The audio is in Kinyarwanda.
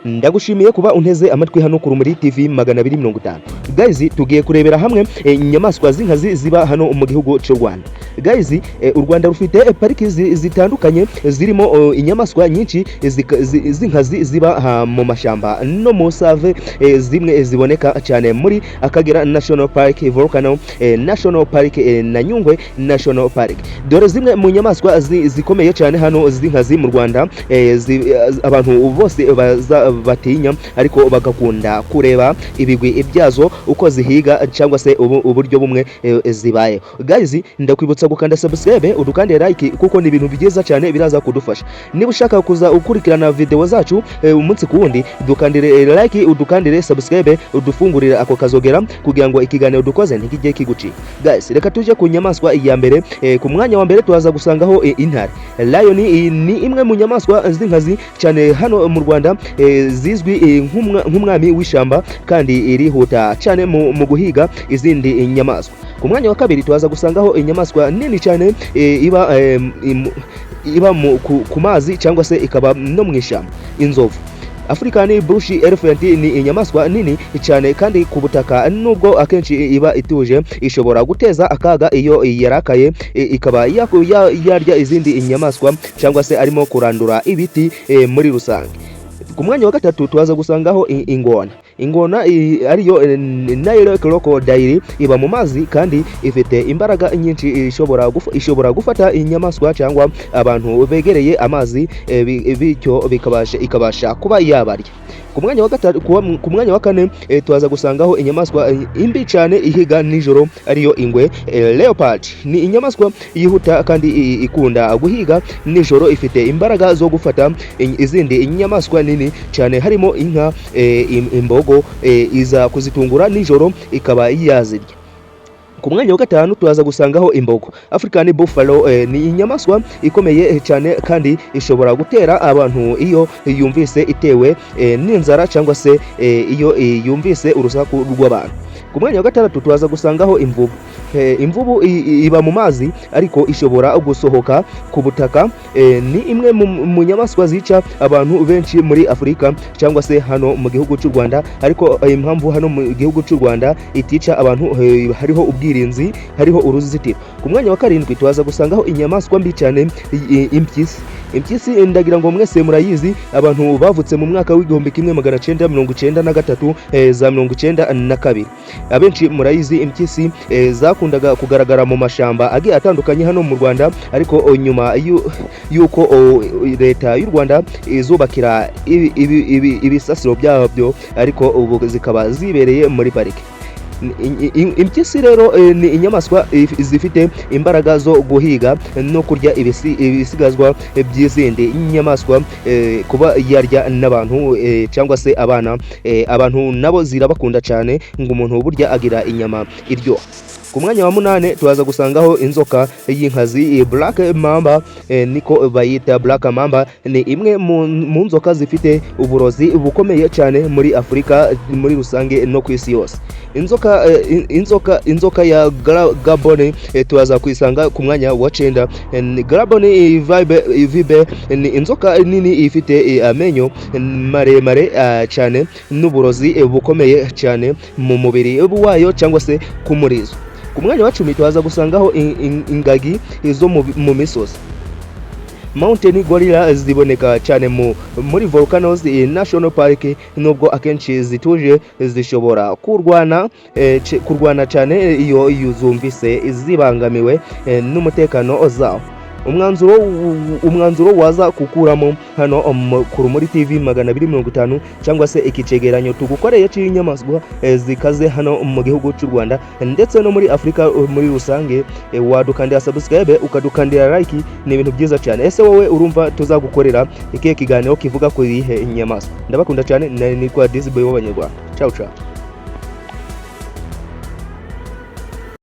Ndagushimiye kuba unteze amatwi hano ku Rumuri TV 250. Guys, tugiye kurebera hamwe inyamaswa z'inkazi ziba hano mu gihugu cy'u Rwanda. Guys, u Rwanda rufite pariki zitandukanye zirimo inyamaswa nyinshi z'inkazi ziba mu mashyamba no mu save, zimwe ziboneka cyane muri Akagera National Park, Volcano National Park na Nyungwe National Park. Dore zimwe mu nyamaswa zikomeye cyane hano z'inkazi mu Rwanda, abantu bose batinya ariko bagakunda kureba ibigwi ibyazo uko zihiga cyangwa se uburyo bumwe zibaye. Guys, ndakwibutsa gukanda subscribe, udukandire like kuko ni ibintu bigeza cyane biraza kudufasha. Niba ushaka kuza ukurikirana video zacu umunsi ku wundi, dukandire like, udukandire subscribe, udufungurire ako kazogera kugira ngo ikiganiro dukoze ntikijye kiguci. Guys, reka tuje ku nyamaswa ya mbere. Ku mwanya wa mbere tuzaza gusangaho intare. Lion ni imwe mu nyamaswa z'inkazi cyane hano mu Rwanda, zizwi nk'umwami w'ishyamba kandi irihuta cyane mu guhiga izindi nyamaswa. Ku mwanya wa kabiri tuzaza gusangaho inyamaswa nini cyane iba ku mazi cyangwa se ikaba no mu ishyamba, inzovu. African bush elephant ni inyamaswa nini cyane kandi ku butaka, nubwo akenshi iba ituje, ishobora guteza akaga iyo yarakaye, ikaba yarya izindi inyamaswa cyangwa se arimo kurandura ibiti muri rusange. Ku mwanya wa gatatu tuzaza gusangaho ingona ariyo Nile crocodile, iba mu mazi kandi ifite imbaraga nyinshi, ishobora gufata inyamaswa cyangwa abantu begereye amazi, bityo ikabasha kuba yabarya. Ku mwanya wa kane tuzaza gusangaho inyamaswa imbi cyane ihiga nijoro ariyo ingwe, leopard. Ni inyamaswa yihuta kandi ikunda guhiga nijoro, ifite imbaraga zo gufata izindi inyamaswa nini cyane harimo inka, imbogo, iza kuzitungura nijoro ikaba yazirya. Ku mwanya wa gatanu tuzaza gusangaho imbogo. African buffalo ni inyamaswa ikomeye cyane kandi ishobora gutera abantu iyo yumvise itewe n'inzara cyangwa se iyo yumvise urusaku rw'abantu. Ku mwanya wa gatandatu tuzaza gusangaho imvubu. Imvubu iba mu mazi ariko ishobora gusohoka ku butaka. Ni imwe mu nyamaswa zica abantu benshi muri Afurika cyangwa se hano mu gihugu cy'u Rwanda, ariko impamvu hano mu gihugu cy'u Rwanda itica abantu, hariho ubwirinzi, hariho uruzitiro. Ku mwanya wa karindwi tuzaza gusangaho inyamaswa mbi cyane, impyisi. Impyisi ndagira ngo mwese murayizi, abantu bavutse mu mwaka w'igihumbi 1993 za 1992. Abenshi murayizi impyisi zakundaga kugaragara mu mashyamba agiye atandukanye hano mu Rwanda, ariko nyuma yuko leta y'u Rwanda izubakira ibisasiro byabyo, ariko ubu zikaba zibereye muri parike. Impyisi rero ni inyamaswa zifite imbaraga zo guhiga no kurya ibisigazwa by'izindi inyamaswa, kuba yarya n'abantu cyangwa se abana. Abantu nabo zirabakunda cyane, ngo umuntu burya agira inyama iryoha. Ku mwanya wa munane tuzaza gusangaho inzoka y'inkazi, black mamba, niko bayita black mamba. Ni imwe mu nzoka zifite uburozi bukomeye cyane muri Afurika muri rusange no ku isi yose. Inzoka ya Gabon tuzaza kwisanga ku mwanya wa 9. Gabon vibe ni inzoka nini ifite amenyo maremare cyane n'uburozi bukomeye cyane mu mubiri wayo cyangwa se ku murizo. Ku mwanya wa 10 tuzaza gusangaho ingagi zo mu misozi. Mountain gorilla ziboneka cyane muri Volcano National Park, nubwo akenshi zituje, zishobora kurwana cyane iyo yuzumvise zibangamiwe n'umutekano zawo. Umwanzuro waza kukuramo hano ku Rumuri TV 250 cyangwa se ikicegeranyo tugukoreye cy'inyamaswa zikaze hano mu gihugu cy'u Rwanda ndetse no muri Afurika muri rusange. Wadukandira subscribe, ukadukandira like, ni ibintu byiza cyane. Ese wowe urumva tuzagukorera ikihe kiganiro kivuga ku ihe inyamaswa? Ndabakunda cyane, nitwa Disboy w'Abanyarwanda. Ciao ciao.